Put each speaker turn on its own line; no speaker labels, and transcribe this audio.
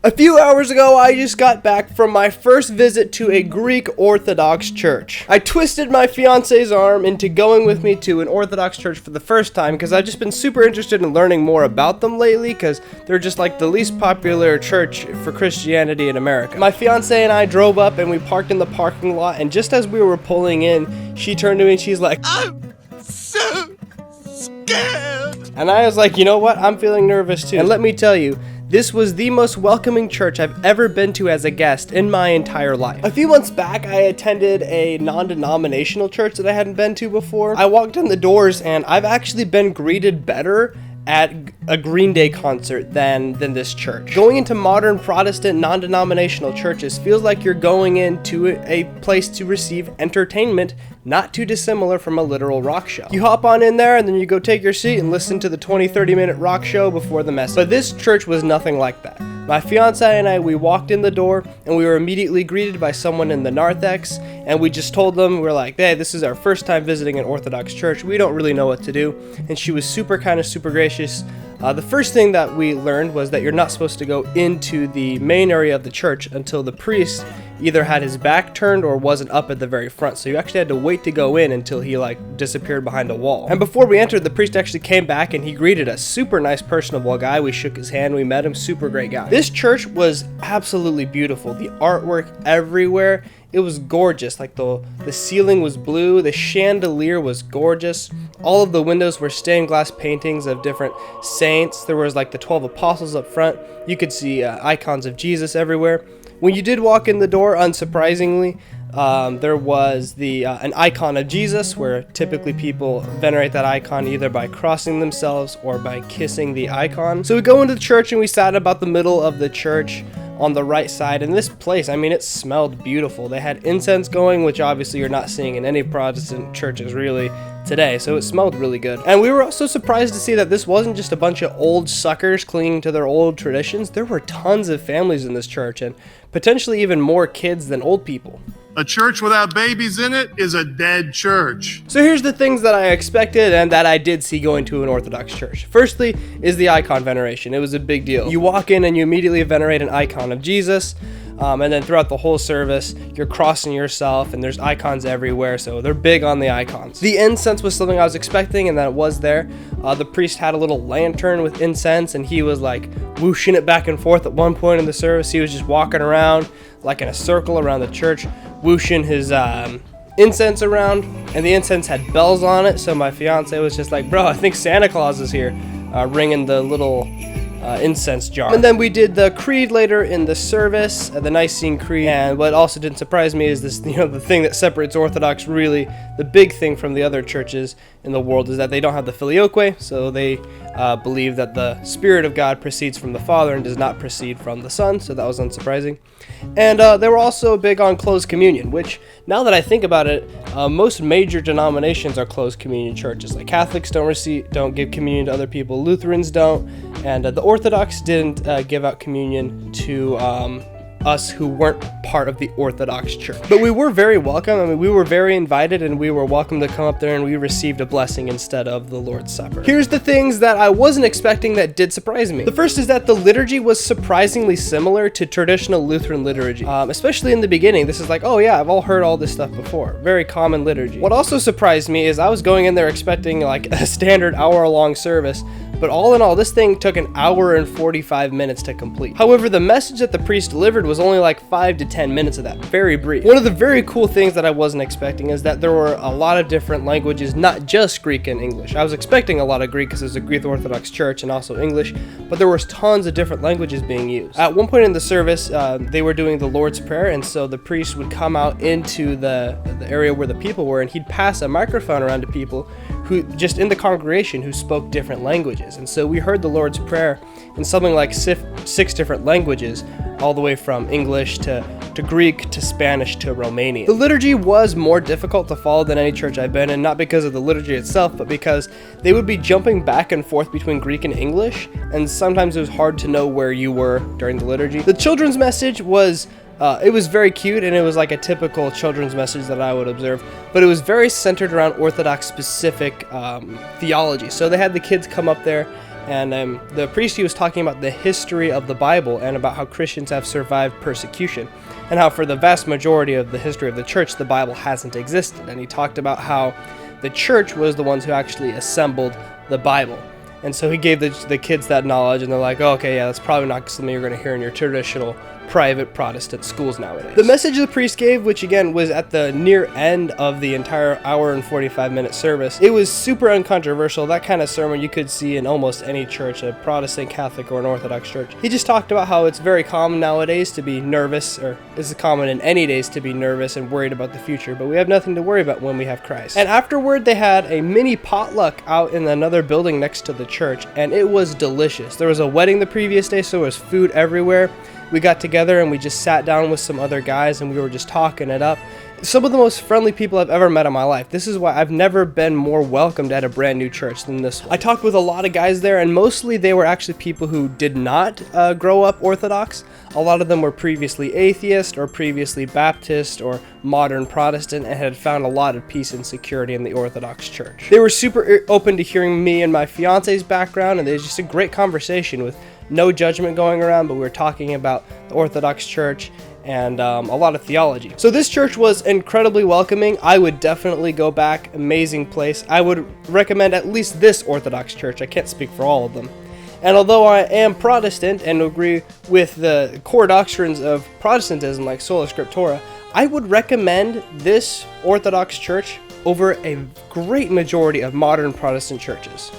A few hours ago, I just got back from my first visit to a Greek Orthodox church. I twisted my fiance's arm into going with me to an Orthodox church for the first time because I've just been super interested in learning more about them lately because they're just like the least popular church for Christianity in America. My fiance and I drove up and we parked in the parking lot, and just as we were pulling in, she turned to me and she's like, "I'm so scared." And I was like, you know what? I'm feeling nervous too. And let me tell you, this was the most welcoming church I've ever been to as a guest in my entire life. A few months back, I attended a non-denominational church that I hadn't been to before. I walked in the doors and I've actually been greeted better at a Green Day concert than this church. Going into modern Protestant non-denominational churches feels like you're going into a place to receive entertainment not too dissimilar from a literal rock show. You hop on in there and then you go take your seat and listen to the 20-30 minute rock show before the message. But this church was nothing like that. My fiance and I, we walked in the door and we were immediately greeted by someone in the narthex, and we just told them, we're like, hey, this is our first time visiting an Orthodox church. We don't really know what to do. And she was super kind of super gracious. The first thing that we learned was that you're not supposed to go into the main area of the church until the priest either had his back turned or wasn't up at the very front. So you actually had to wait to go in until he disappeared behind a wall. And before we entered, the priest actually came back and he greeted us. Super nice, personable guy. We shook his hand, we met him, super great guy. This church was absolutely beautiful. The artwork everywhere, it was gorgeous. Like the ceiling was blue, the chandelier was gorgeous. All of the windows were stained glass paintings of different saints. There was like the 12 apostles up front. You could see icons of Jesus everywhere. When you did walk in the door, unsurprisingly, there was an icon of Jesus, where typically people venerate that icon either by crossing themselves or by kissing the icon. So we go into the church and we sat about the middle of the church on the right side, and this place, I mean, it smelled beautiful. They had incense going, which obviously you're not seeing in any Protestant churches really today, so it smelled really good. And we were also surprised to see that this wasn't just a bunch of old suckers clinging to their old traditions. There were tons of families in this church, and potentially even more kids than old people.
A church without babies in it is a dead church.
So here's the things that I expected and that I did see going to an Orthodox church. Firstly is the icon veneration. It was a big deal. You walk in and you immediately venerate an icon of Jesus. And then throughout the whole service, you're crossing yourself and there's icons everywhere, so they're big on the icons. The incense was something I was expecting, and that it was there. The priest had a little lantern with incense, and he was like whooshing it back and forth at one point in the service. He was just walking around like in a circle around the church, whooshing his incense around, and the incense had bells on it, so my fiance was just like, bro, I think Santa Claus is here, ringing the little incense jar. And then we did the creed later in the service, the Nicene Creed. And what also didn't surprise me is this, the thing that separates Orthodox, really the big thing from the other churches in the world, is that they don't have the filioque, so they believe that the Spirit of God proceeds from the Father and does not proceed from the Son, so that was unsurprising. And they were also big on closed communion, which, now that I think about it, most major denominations are closed communion churches. Like Catholics don't give communion to other people, Lutherans don't, and the Orthodox didn't give out communion to us who weren't part of the Orthodox Church. But we were very welcome. I mean, we were very invited, and we were welcome to come up there, and we received a blessing instead of the Lord's Supper. Here's the things that I wasn't expecting that did surprise me. The first is that the liturgy was surprisingly similar to traditional Lutheran liturgy, especially in the beginning. This is like, oh yeah, I've all heard all this stuff before. Very common liturgy. What also surprised me is I was going in there expecting like a standard hour-long service, but all in all, this thing took an hour and 45 minutes to complete. However, the message that the priest delivered was only like 5 to 10 minutes of that, very brief. One of the very cool things that I wasn't expecting is that there were a lot of different languages, not just Greek and English. I was expecting a lot of Greek because it's a Greek Orthodox church, and also English, but there was tons of different languages being used. At one point in the service, they were doing the Lord's Prayer, and so the priest would come out into the area where the people were, and he'd pass a microphone around to people who just in the congregation who spoke different languages. And so we heard the Lord's Prayer in something like 6 different languages, all the way from English to Greek to Spanish to Romanian. The liturgy was more difficult to follow than any church I've been in, not because of the liturgy itself, but because they would be jumping back and forth between Greek and English, and sometimes it was hard to know where you were during the liturgy. The children's message was it was very cute, and it was like a typical children's message that I would observe, but it was very centered around Orthodox specific theology. So they had the kids come up there And the priest, he was talking about the history of the Bible and about how Christians have survived persecution, and how for the vast majority of the history of the church, the Bible hasn't existed. And he talked about how the church was the ones who actually assembled the Bible. And so he gave the kids that knowledge, and they're like, oh, okay, yeah, that's probably not something you're going to hear in your traditional private Protestant schools nowadays. The message the priest gave, which again was at the near end of the entire hour and 45-minute service, it was super uncontroversial. That kind of sermon you could see in almost any church, a Protestant, Catholic, or an Orthodox church. He just talked about how it's very common nowadays to be nervous, or it's common in any days to be nervous and worried about the future, but we have nothing to worry about when we have Christ. And afterward, they had a mini potluck out in another building next to the church, and it was delicious. There was a wedding the previous day, so there was food everywhere. We got together and we just sat down with some other guys and we were just talking it up. Some of the most friendly people I've ever met in my life. This is why I've never been more welcomed at a brand new church than this one. I talked with a lot of guys there, and mostly they were actually people who did not grow up Orthodox. A lot of them were previously atheist or previously Baptist or modern Protestant and had found a lot of peace and security in the Orthodox church. They were super open to hearing me and my fiance's background, and it was just a great conversation with no judgment going around, but we were talking about the Orthodox church and a lot of theology. So this church was incredibly welcoming. I would definitely go back. Amazing place. I would recommend at least this Orthodox church. I can't speak for all of them. And although I am Protestant and agree with the core doctrines of Protestantism like sola scriptura, I would recommend this Orthodox church over a great majority of modern Protestant churches.